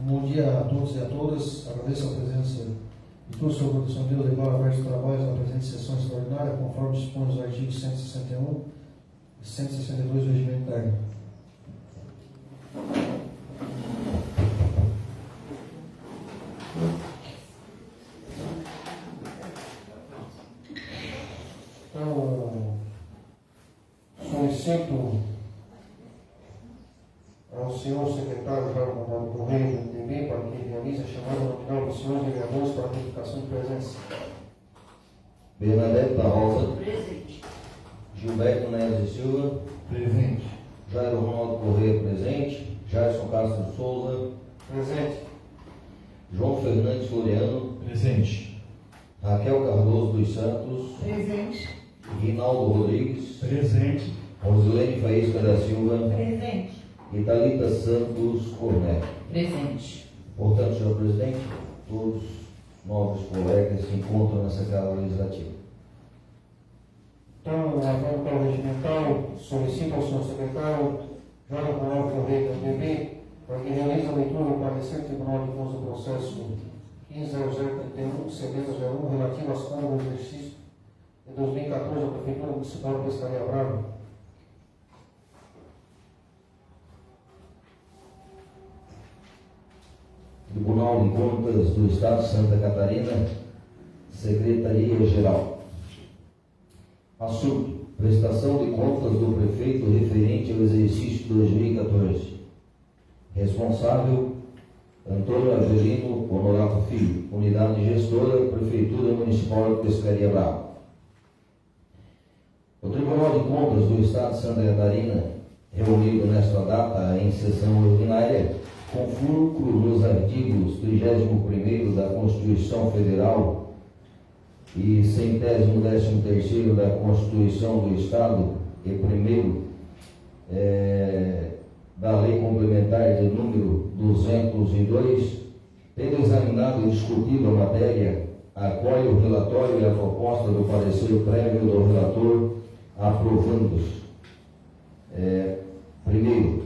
Bom dia a todos e a todas. Agradeço a presença de todos sobre a proteção de Deus, declaro aberto os trabalhos da presente sessão extraordinária, conforme dispõe os artigos 161 e 162 do regimento interno. Então, solicito ao senhor secretário Carlos Manuel Correia do MDB para que ele realize a chamada nominal dos senhores vereadores para a retificação de presença. Bernadette da Rosa. Presente. Gilberto Neves e Silva. Presente. Jairo Ronaldo Correia presente. Jairson Castro Souza. Presente. João Fernandes Floriano. Presente. Raquel Cardoso dos Santos. Presente. Rinaldo Rodrigues. Presente. Rosilene Faísca da Silva. Presente. E Thalita Santos Corneto. Presente. Portanto, senhor presidente, todos os novos colegas se encontram nessa Casa Legislativa. Então, a Câmara Regimental solicita ao senhor secretário Jairo Ronaldo Correia do MDB para que realize a leitura do parecer do Tribunal de Contas do processo 15.0031, CB01, relativo às contas do exercício de 2014 da Prefeitura Municipal de Pescaria Brava. Tribunal de Contas do Estado de Santa Catarina, Secretaria-Geral. Assunto: prestação de contas do prefeito referente ao exercício 2014. Responsável: Antônio Avelino Honorato Filho, Unidade Gestora, Prefeitura Municipal de Pescaria Brava. O Tribunal de Contas do Estado de Santa Catarina, reunido nesta data em sessão ordinária, com fulcro nos artigos 31º da Constituição Federal e 113º da Constituição do Estado e 1º da Lei Complementar de número 202, tendo examinado e discutido a matéria, acolhe o relatório e a proposta do parecer prévio do relator, aprovando-os. Primeiro,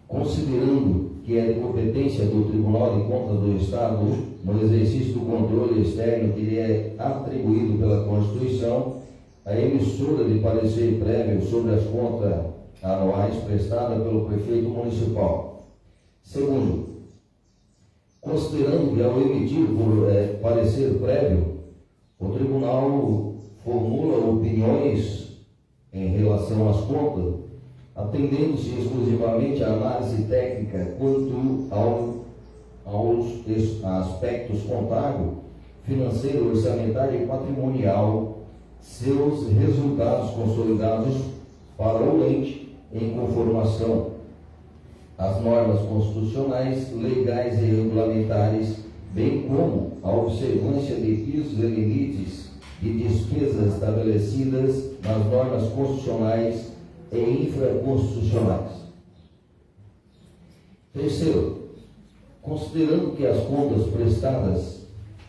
considerando que é de competência do Tribunal de Contas do Estado, no exercício do controle externo que lhe é atribuído pela Constituição, a emissora de parecer prévio sobre as contas anuais prestada pelo prefeito municipal. Segundo, considerando que ao emitir parecer prévio, o Tribunal formula opiniões em relação às contas, atendendo-se exclusivamente à análise técnica quanto aos aspectos contábil, financeiro, orçamentário e patrimonial, seus resultados consolidados para o ente em conformação às normas constitucionais, legais e regulamentares, bem como a observância de pisos e limites de despesas estabelecidas nas normas constitucionais e infraconstitucionais. Terceiro, considerando que as contas prestadas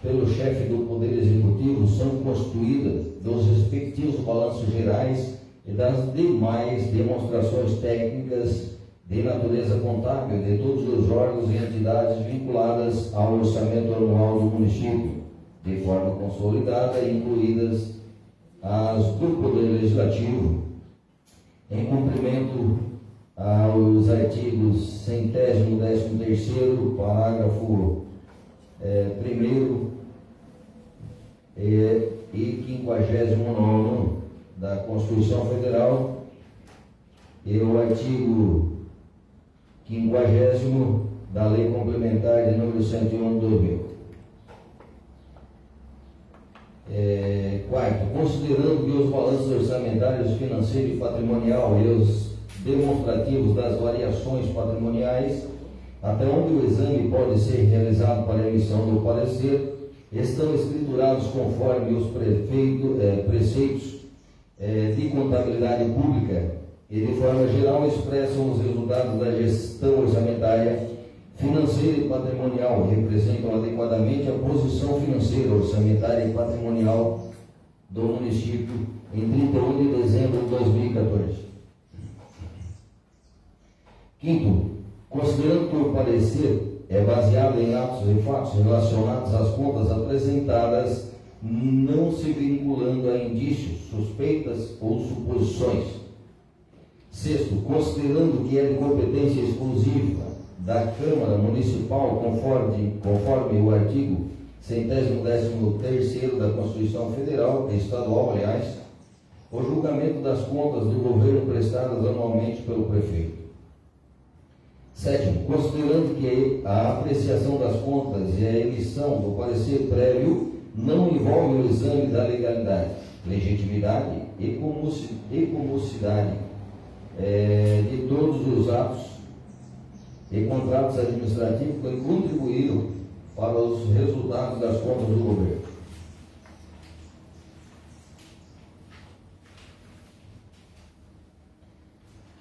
pelo chefe do Poder Executivo são constituídas dos respectivos balanços gerais e das demais demonstrações técnicas de natureza contábil de todos os órgãos e entidades vinculadas ao orçamento anual do município, de forma consolidada, incluídas as do Poder Legislativo, em cumprimento aos artigos 113º, parágrafo 1º e 59º da Constituição Federal e o artigo 50º da Lei Complementar de número 101 de 2000. Quarto, considerando que os balanços orçamentários, financeiro e patrimonial e os demonstrativos das variações patrimoniais, até onde o exame pode ser realizado para a emissão do parecer, estão escriturados conforme os preceitos de contabilidade pública e, de forma geral, expressam os resultados da gestão orçamentária, financeira e patrimonial, representam adequadamente a posição financeira, orçamentária e patrimonial do município em 31 de dezembro de 2014. Quinto, considerando que o parecer é baseado em atos e fatos relacionados às contas apresentadas, não se vinculando a indícios, suspeitas ou suposições. Sexto, considerando que é de competência exclusiva da Câmara Municipal, conforme o artigo 113º da Constituição Federal, estadual, aliás, o julgamento das contas do governo prestadas anualmente pelo prefeito. Sétimo, considerando que a apreciação das contas e a emissão do parecer prévio não envolve o exame da legalidade, legitimidade e comocidade de todos os atos e contratos administrativos que contribuíram para os resultados das contas do governo.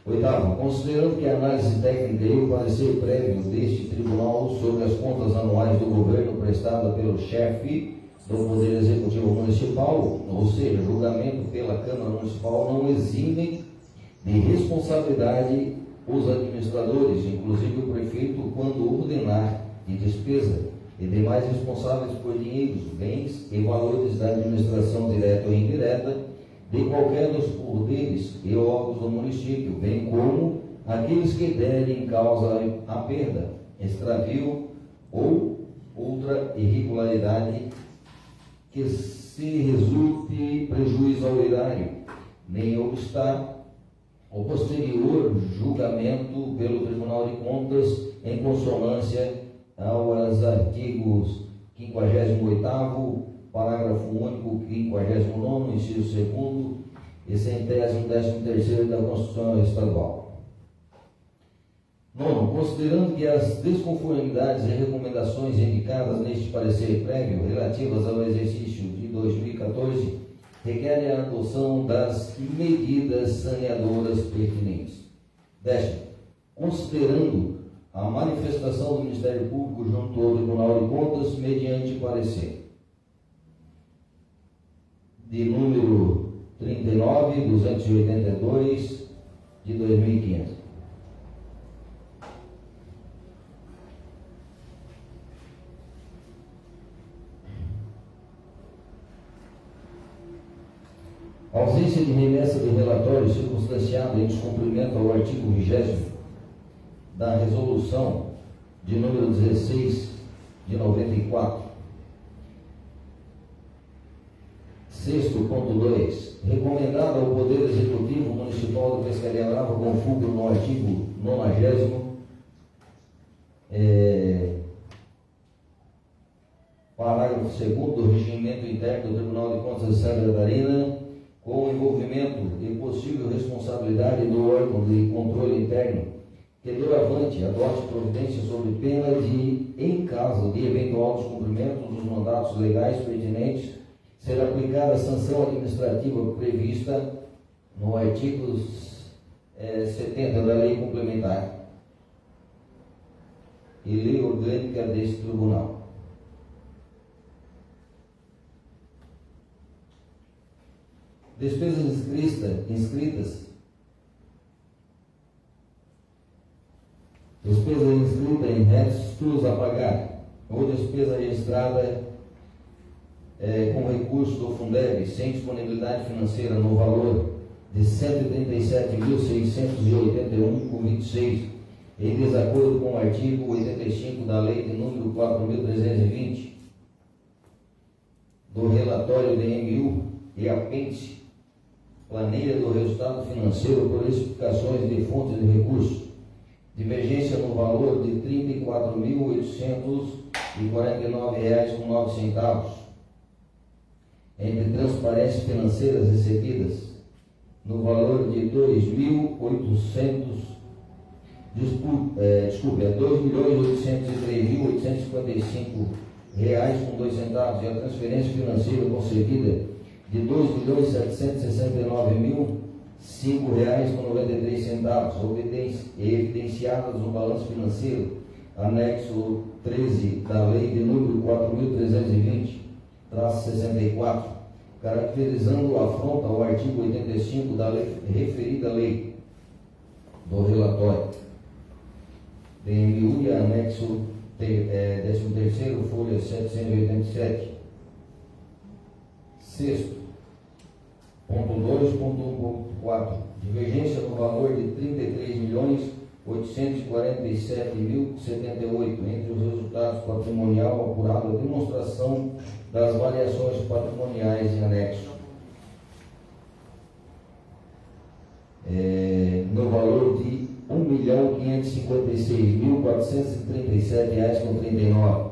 Oitavo, considerando que a análise técnica e o parecer prévio deste tribunal sobre as contas anuais do governo prestada pelo chefe do Poder Executivo Municipal, ou seja, julgamento pela Câmara Municipal, não eximem de responsabilidade os administradores, inclusive o prefeito, quando ordenar de despesa e demais responsáveis por dinheiros, bens e valores da administração direta ou indireta de qualquer dos poderes e órgãos do município, bem como aqueles que derem causa à perda, extravio ou outra irregularidade que se resulte prejuízo ao erário, nem obstar o posterior julgamento pelo Tribunal de Contas em consonância aos artigos 58º, parágrafo único, 59º, inciso 2º e 113º da Constituição Estadual. Nono, considerando que as desconformidades e recomendações indicadas neste parecer prévio relativas ao exercício de 2014 requerem a adoção das medidas saneadoras pertinentes. Décimo, considerando a manifestação do Ministério Público junto ao Tribunal de Contas mediante parecer de número 39.282 de 2015. A ausência de remessa de relatório circunstanciado em descumprimento ao artigo 20º da Resolução de número 16 de 94. Sexto ponto 2. Recomendado ao Poder Executivo Municipal de Pescaria Brava, com fulcro no artigo 90º, parágrafo 2º do Regimento Interno do Tribunal de Contas de Santa Catarina, com o envolvimento e possível responsabilidade do órgão de controle interno, que doravante adote providência sob pena de, em caso de eventual descumprimento dos mandatos legais pertinentes, ser aplicada a sanção administrativa prevista no artigo 70 da Lei Complementar e Lei Orgânica deste Tribunal. Despesas inscritas em restos a pagar ou despesa registrada com recurso do Fundeb sem disponibilidade financeira no valor de R$ 137.681,26, em desacordo com o artigo 85 da Lei de número 4.320 do relatório DMU e apêndice planilha do resultado financeiro por explicações de fontes de recursos, divergência no valor de R$ 34.849,09 entre transparências financeiras recebidas no valor de R$ 2.803.855,02 e a transferência financeira concedida de R$ 2.769.005,93, evidenciadas no balanço financeiro, anexo 13 da Lei de número 4.320/64, caracterizando a afronta ao artigo 85 da referida lei do relatório DMU e anexo 13º, folha 787. Sexto, ponto 2.1.4, divergência no valor de 33.847.078 entre os resultados patrimonial apurado a demonstração das variações patrimoniais em anexo. No valor de R$ 1.556.437,39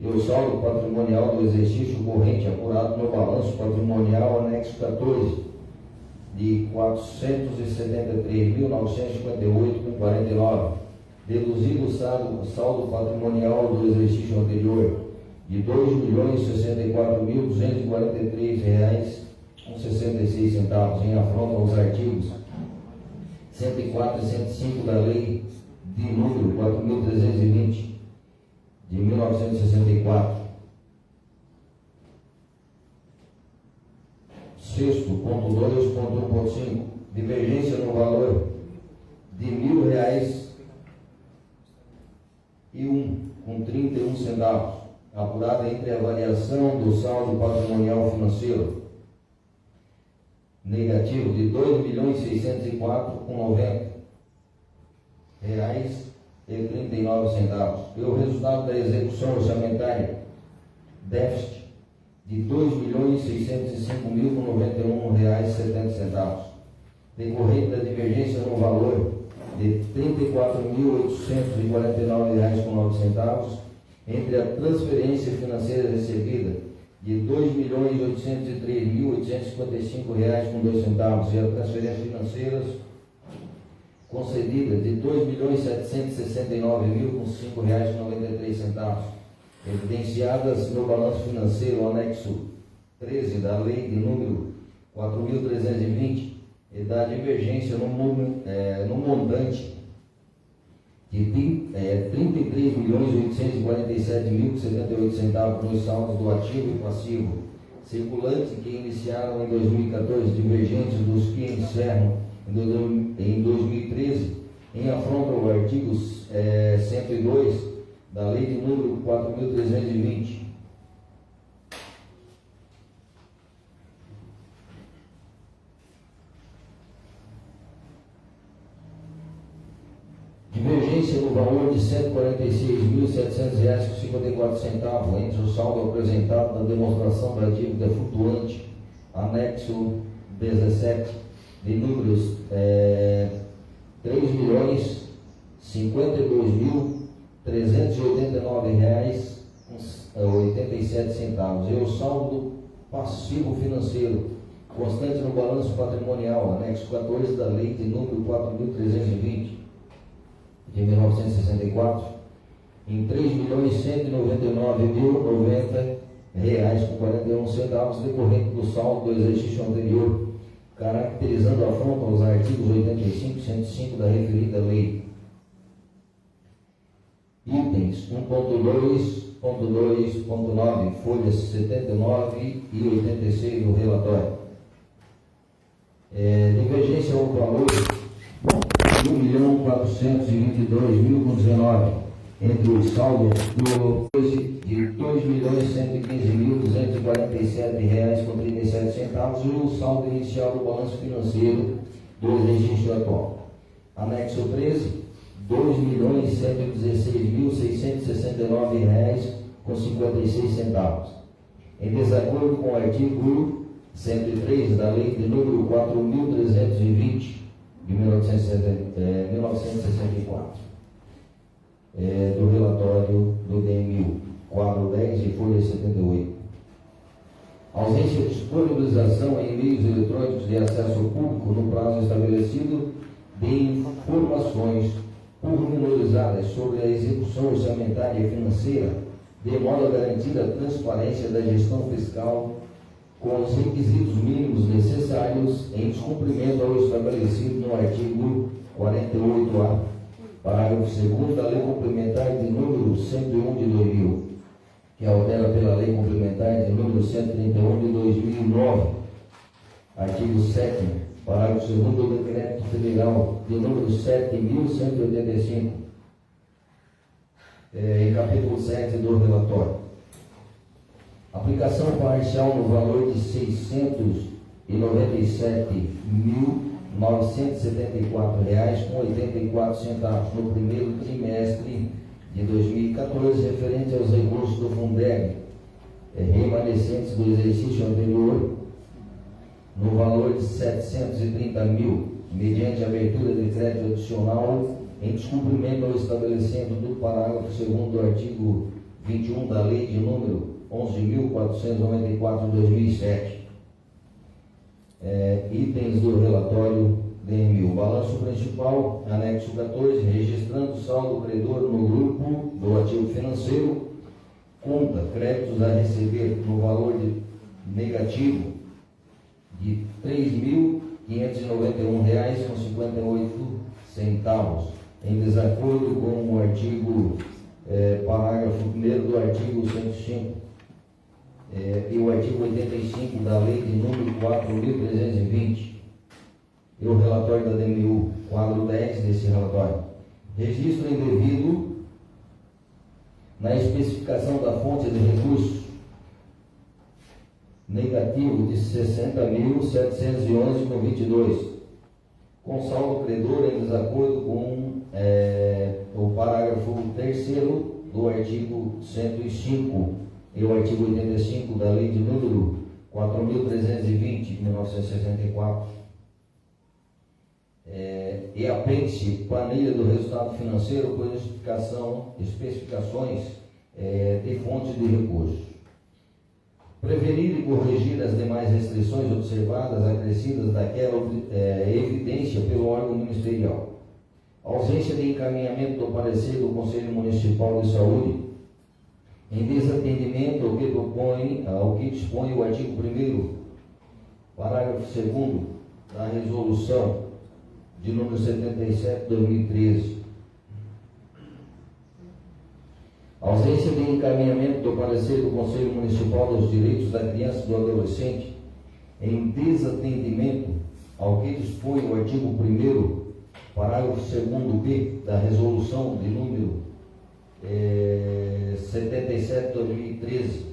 e o saldo patrimonial do exercício corrente apurado no balanço patrimonial anexo 14 de R$ 473.958,49, deduzido o saldo patrimonial do exercício anterior de R$ 2.064.243,66 em afronta aos artigos 104 e 105 da Lei de número 4.320 de 1964. Sexto, ponto 2.1.5, divergência no valor de R$ 1.000,01 apurada entre a variação do saldo patrimonial financeiro negativo de R$ 2.604,90 e o resultado da execução orçamentária déficit de R$ 2.605.091,70, decorrente da divergência no valor de R$ 34.849,09 entre a transferência financeira recebida de R$ 2.803.855,02 e a transferência financeira concedida de R$ 2.769.05,93, evidenciadas no balanço financeiro anexo 13 da Lei de número 4.320 e da divergência no montante de R$ 33.847.078 nos saldos do ativo e passivo circulante que iniciaram em 2014, divergentes dos que encerram em 2013, em afronta ao artigo 102 da Lei de número 4.320. Divergência no valor de R$ 146.700,54 entre o saldo apresentado na demonstração da dívida flutuante, anexo 17, de números R$ 3.539,87 e o saldo passivo financeiro constante no balanço patrimonial, anexo 14 da Lei de número 4.320 de 1964, em R$ 3.199.090,41 decorrente do saldo do exercício anterior, caracterizando a afronta aos artigos 85 e 105 da referida lei. Itens 1.2.2.9, folhas 79 e 86 do relatório. Divergência ao valor de R$ 1.422.019 entre o saldo do de R$ 2.115.247,37 e o saldo inicial do balanço financeiro do exercício atual. Anexo 13, R$ 2.116.669,56. Em desacordo com o artigo 103 da Lei de número 4.320 de 1964, do relatório do DMU, quadro 10 e folha 78. Ausência de disponibilização em meios eletrônicos de acesso público no prazo estabelecido de informações pormenorizadas sobre a execução orçamentária e financeira, de modo a garantir a transparência da gestão fiscal com os requisitos mínimos necessários em descumprimento ao estabelecido no artigo 48A, parágrafo 2º da Lei Complementar de número 101 de 2000, que altera pela Lei Complementar de número 131 de 2009, artigo 7º, parágrafo 2º do Decreto Federal de número 7.185, em capítulo 7 do relatório. Aplicação parcial no valor de R$ 697.974,84 no primeiro trimestre de 2014, referente aos recursos do Fundeb remanescentes do exercício anterior, no valor de 730 mil, mediante abertura de crédito adicional em descumprimento ao estabelecimento do parágrafo 2º do artigo 21 da Lei de número 11.494 de 2007. Itens do relatório DMU. Balanço principal, anexo 14, registrando saldo credor no grupo do ativo financeiro, conta créditos a receber no valor negativo de R$ 3.591,58, em desacordo com o artigo, parágrafo 1º do artigo 105 e o artigo 85 da Lei de número 4.320. E o relatório da DMU, quadro 10 desse relatório. Registro indevido na especificação da fonte de recursos, negativo de 60.711,22, com saldo credor em desacordo com o parágrafo 3º do artigo 105 e o artigo 85 da Lei de número 4.320 de 1964. E apêndice, planilha do resultado financeiro com especificações de fonte de recursos. Prevenir e corrigir as demais restrições observadas acrescidas daquela evidência pelo órgão ministerial. Ausência de encaminhamento do parecer do Conselho Municipal de Saúde, em desatendimento ao que dispõe o artigo 1º, parágrafo 2º da resolução de número 77 de 2013. Ausência de encaminhamento do parecer do Conselho Municipal dos Direitos da Criança e do Adolescente, em desatendimento ao que dispõe o artigo 1º, parágrafo 2º-B da resolução de número 77 de 2013.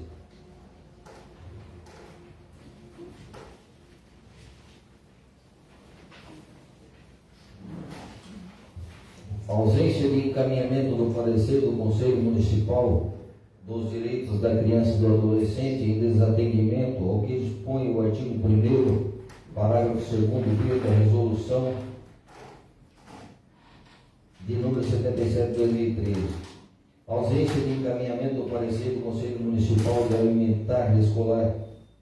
Ausência de encaminhamento do parecer do Conselho Municipal dos Direitos da Criança e do Adolescente em desatendimento ao que dispõe o artigo 1º, parágrafo 2º-B da resolução de número 77 de 2013. Ausência de encaminhamento do parecer do Conselho Municipal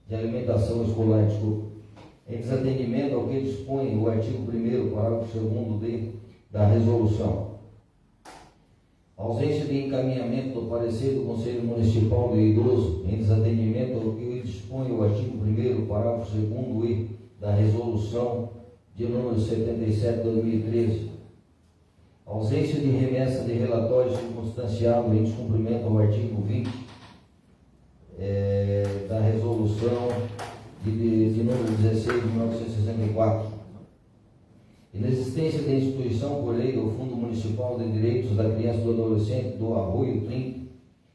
de Alimentação Escolar, em desatendimento ao que dispõe o artigo 1º, parágrafo 2º-D da resolução. Ausência de encaminhamento do parecer do Conselho Municipal do Idoso, em desatendimento ao que dispõe o artigo 1º, parágrafo 2º-E da resolução de número 77 de 2013. Ausência de remessa de relatório circunstanciado em descumprimento ao artigo 20 da resolução de número 16 de 1964. Inexistência da instituição por lei do Fundo Municipal de Direitos da Criança e do Adolescente do Arroio 30,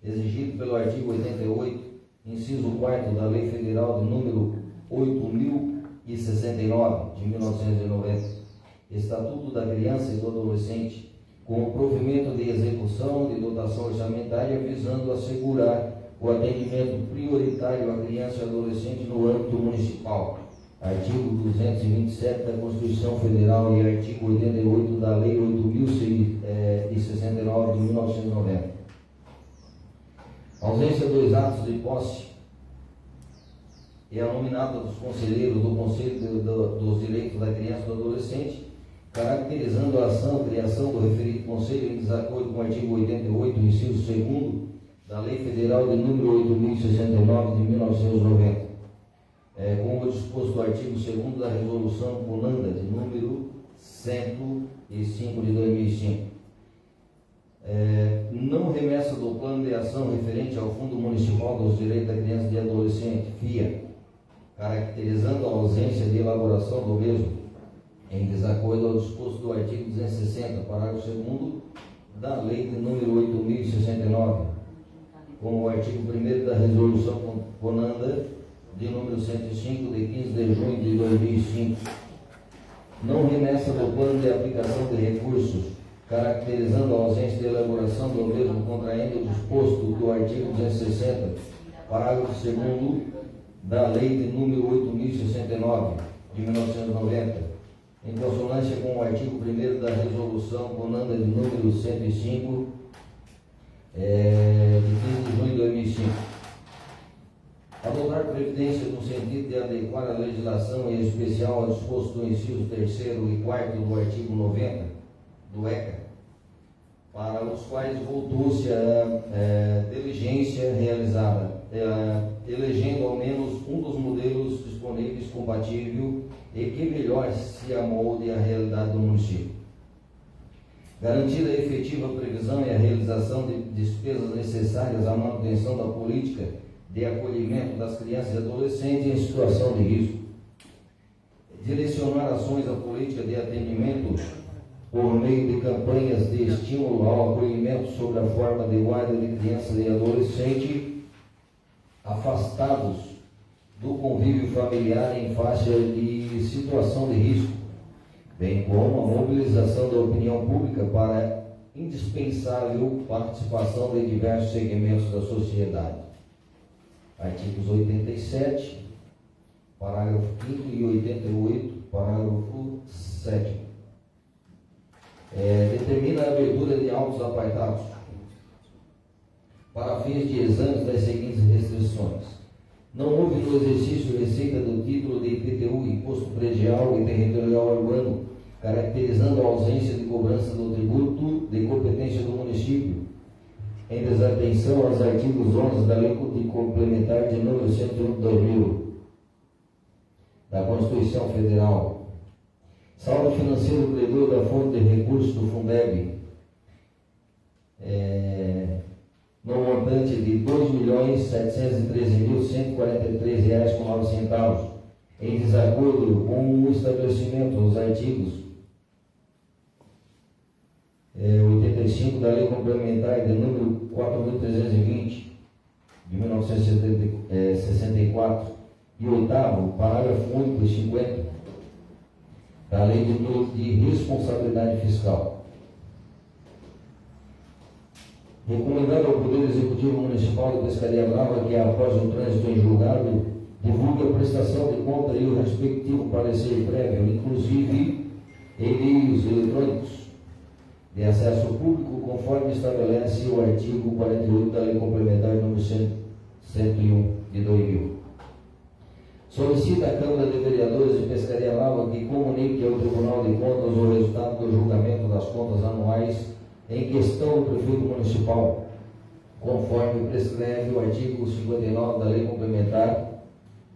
exigido pelo artigo 88, inciso 4º da Lei Federal de número 8.069 de 1990. Estatuto da Criança e do Adolescente, com o provimento de execução de dotação orçamentária visando assegurar o atendimento prioritário à criança e adolescente no âmbito municipal. Artigo 227 da Constituição Federal e artigo 88 da Lei 8.069 de 1990. Ausência dos atos de posse e a nominata dos conselheiros do Conselho dos Direitos da Criança e do Adolescente, caracterizando a ação, criação do referido Conselho em desacordo com o artigo 88, inciso 2º da Lei Federal de número 8.069 de 1990, como disposto no artigo 2º da Resolução Conanda de número 105 de 2005. Não remessa do plano de ação referente ao Fundo Municipal dos Direitos da Criança e do Adolescente, FIA, caracterizando a ausência de elaboração do mesmo, em desacordo ao disposto do artigo 260, parágrafo 2º da Lei de número 8.069, como o artigo 1º da Resolução CONANDA de número 105, de 15 de junho de 2005, não remessa do plano de aplicação de recursos, caracterizando a ausência de elaboração do mesmo contraindo o disposto do artigo 260, parágrafo 2º da Lei de número 8.069, de 1990, em consonância com o artigo 1º da Resolução CONANDA de número 105, de 15 de junho de 2005. Adotar previdência no sentido de adequar a legislação, em especial ao disposto do inciso 3º e 4º do artigo 90 do ECA, para os quais voltou-se a diligência realizada, elegendo ao menos um dos modelos disponíveis compatível e que melhor se amolde à realidade do município. Garantida a efetiva previsão e a realização de despesas necessárias à manutenção da política de acolhimento das crianças e adolescentes em situação de risco. Direcionar ações à política de atendimento por meio de campanhas de estímulo ao acolhimento sob a forma de guarda de crianças e adolescentes afastados do convívio familiar em faixa de situação de risco, bem como a mobilização da opinião pública para a indispensável participação de diversos segmentos da sociedade. Artigos 87, parágrafo 5º e 88, parágrafo 7º. Determina a abertura de autos apartados para fins de exames das seguintes restrições. Não houve no exercício receita do título de IPTU, Imposto Predial e Territorial Urbano, caracterizando a ausência de cobrança do tributo de competência do município, em desatenção aos artigos 11 da Lei de Complementar de número 101 de 2000, da Constituição Federal. Saldo financeiro credor da fonte de recursos do Fundeb, no montante de R$ 2.713.143,09, em desacordo com o estabelecimento dos artigos 85 da Lei Complementar de número 4.320, de 1964, e 8º, parágrafo único e 50, da Lei de Responsabilidade Fiscal. Recomendado ao Poder Executivo Municipal de Pescaria Brava que, após o trânsito em julgado, divulgue a prestação de conta e o respectivo parecer prévio, inclusive e-mails eletrônicos de acesso público, conforme estabelece o artigo 48 da Lei Complementar número 101 de 2000. Solicita à Câmara de Vereadores de Pescaria Brava que comunique ao Tribunal de Contas o resultado do julgamento das contas anuais em questão do prefeito municipal, conforme prescreve o artigo 59 da Lei Complementar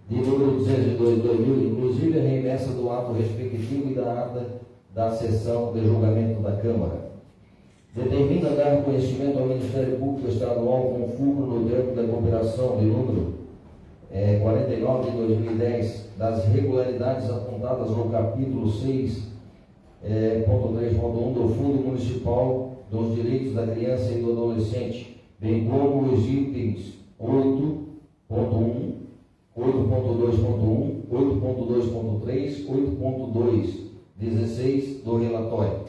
de número 202 de 2000, inclusive a remessa do ato respectivo e da ata da sessão de julgamento da Câmara. Determina dar conhecimento ao Ministério Público Estadual com fulcro no termo da cooperação de número 49 de 2010 das irregularidades apontadas no capítulo 6.3.1 do Fundo Municipal dos Direitos da Criança e do Adolescente, bem como os itens 8.1, 8.2.1, 8.2.3, 8.2, 16 do relatório,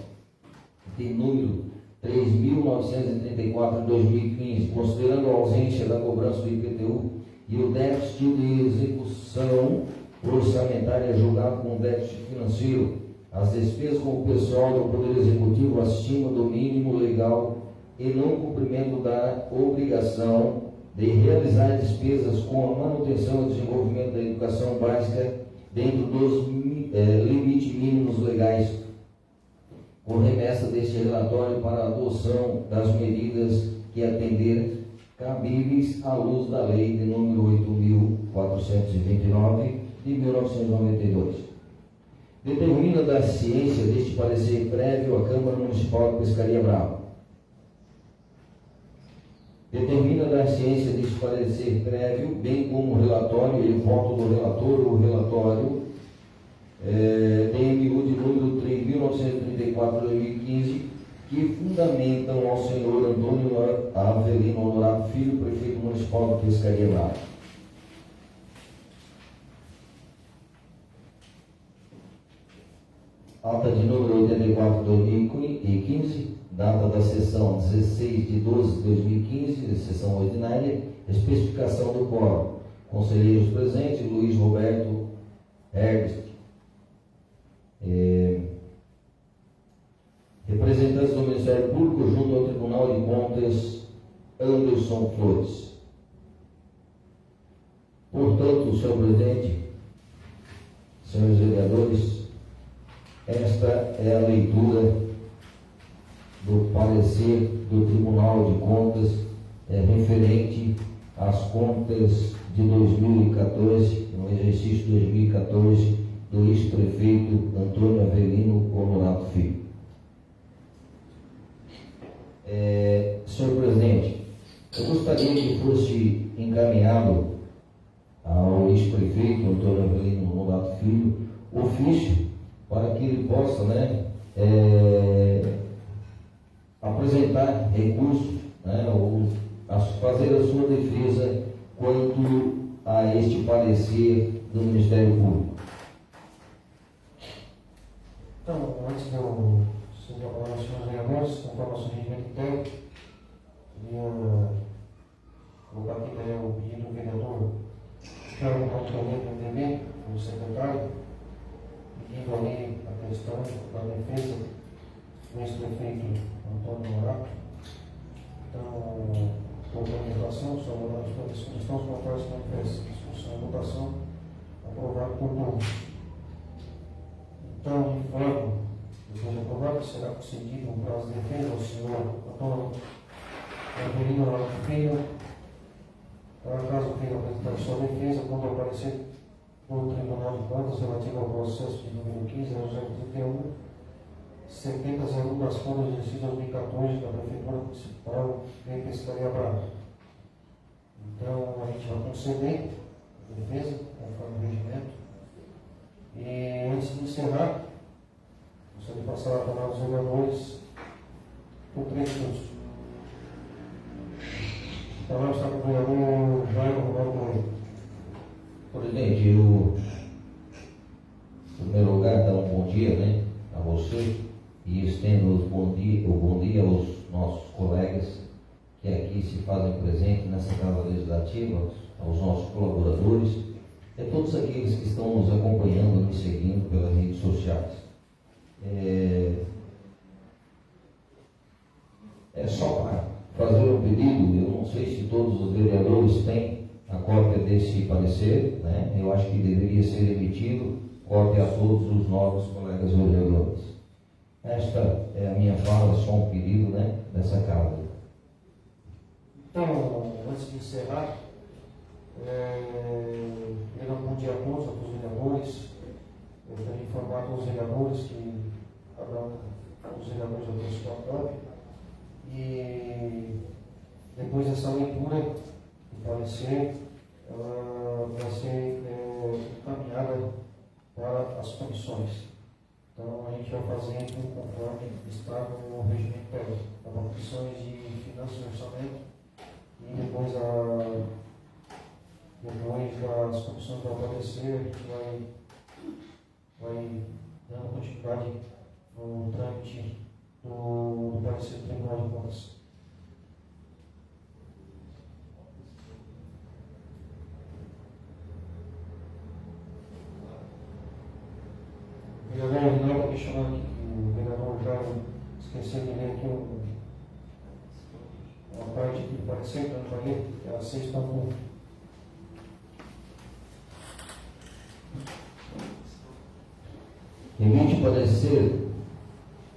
de número 3.934 de 2015, considerando a ausência da cobrança do IPTU e o déficit de execução orçamentária julgado com déficit financeiro, as despesas com o pessoal do Poder Executivo acima do mínimo legal e não cumprimento da obrigação de realizar despesas com a manutenção e desenvolvimento da educação básica dentro dos limites mínimos legais, com remessa deste relatório para a adoção das medidas que atender cabíveis à luz da Lei de número 8.429 de 1992. Determina da ciência deste parecer prévio à Câmara Municipal de Pescaria Brava. Determina da ciência deste parecer prévio, bem como o relatório e o voto do relator, o relatório DMU de número 3.934 de 2015, que fundamentam ao senhor Antônio Avelino Honorato Filho, prefeito municipal de Pescaria Brava. Ata de número 84 de 2015, data da sessão 16 de 12 de 2015, sessão ordinária, especificação do quórum. Conselheiros presentes: Luiz Roberto Herbst. Representantes do Ministério Público junto ao Tribunal de Contas, Anderson Flores. Portanto, senhor presidente, senhores vereadores, esta é a leitura do parecer do Tribunal de Contas referente às contas de 2014, no exercício de 2014, do ex-prefeito Antônio Avelino Honorato Filho. Senhor presidente, eu gostaria que fosse encaminhado ao ex-prefeito Antônio Avelino Honorato Filho ofício para que ele possa, apresentar recurso, ou fazer a sua defesa quanto a este parecer do Ministério Público. Então, antes de eu seguir a palavra aos senhores vereadores, conforme o nosso regimento interno, queria colocar aqui também o pedido do vereador Carlos Montoya do MDB, o secretário, pedindo ali a questão da defesa do ex-prefeito Antônio Honorato. Então, colocando em relação, só vou dar as sugestões conforme se manifesta discussão e votação, aprovado por todos. Então, informo, depois de aprovado, será concedido um prazo de defesa ao senhor Antônio Avelino Honorato Filho, para caso queira apresentar sua defesa, quando aparecer no Tribunal de Contas relativo ao processo de número 15.031, 7001 das contas do exercício 2014 da Prefeitura Municipal de Pescaria Brava. Então, a gente vai conceder a defesa, conforme o regimento. E antes de encerrar, gostaria de passar a palavra aos vereadores por 3 minutos. A palavra está com o vereador Jairo Ronaldo Moreira. Presidente, eu, em primeiro lugar, dar um bom dia a você e estendo o bom dia aos nossos colegas que aqui se fazem presente nessa Casa Legislativa, aos nossos colaboradores, e a todos aqueles que estão nos acompanhando, nos seguindo pelas redes sociais. É só para fazer um pedido, eu não sei se todos os vereadores têm a cópia desse parecer, eu acho que deveria ser emitido cópia a todos os novos colegas vereadores. Esta é a minha fala, só um pedido dessa casa. Então, antes de encerrar, quero dar um bom dia a todos os vereadores. Eu quero informar a todos os vereadores que cada um dos vereadores já tem sua cópia. E depois dessa leitura do parecer, ela vai ser encaminhada para as comissões. Então, a gente vai fazendo conforme está no regimento interno, para comissões de finanças e orçamento, e depois as comissões vão aparecer, a gente vai dando continuidade no trâmite do parecer do Tribunal de Contas. O vereador Rinaldo está questionando aqui que o vereador já esqueceu de ler aqui uma parte do parecer, que a gente vai ler, que é a 6.1. Emite parecer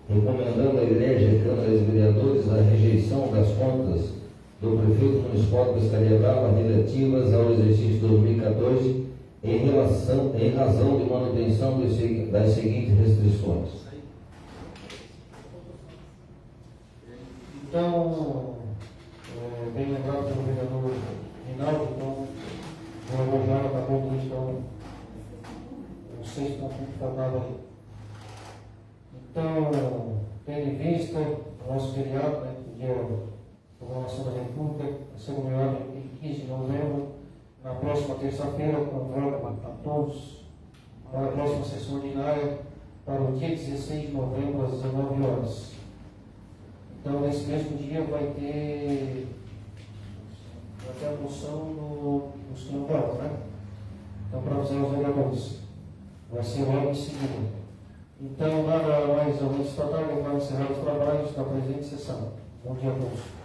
recomendando à Igreja e Câmara dos Vereadores a rejeição das contas do Prefeito Municipal de Pescaria Brava relativas ao exercício 2014 em razão de manutenção das seguintes restrições. Então, bem lembrado pelo vereador Rinaldo, então, o vereador Jairo acabou de então, o 6.1 que faltava ali. Então, tendo em vista nosso feriado, né, no dia da Programação da República, vai ser comemorado em 15 de novembro, na próxima terça-feira, convoco a todos para a próxima sessão ordinária, para o dia 16 de novembro, às 19 horas. Então, nesse mesmo dia vai ter a moção nos quilombolas, né? Então, para avisar os vereadores, vai ser logo em seguida. Então, nada mais ou menos tratar, vai encerrar os trabalhos da presente sessão. Bom dia a todos.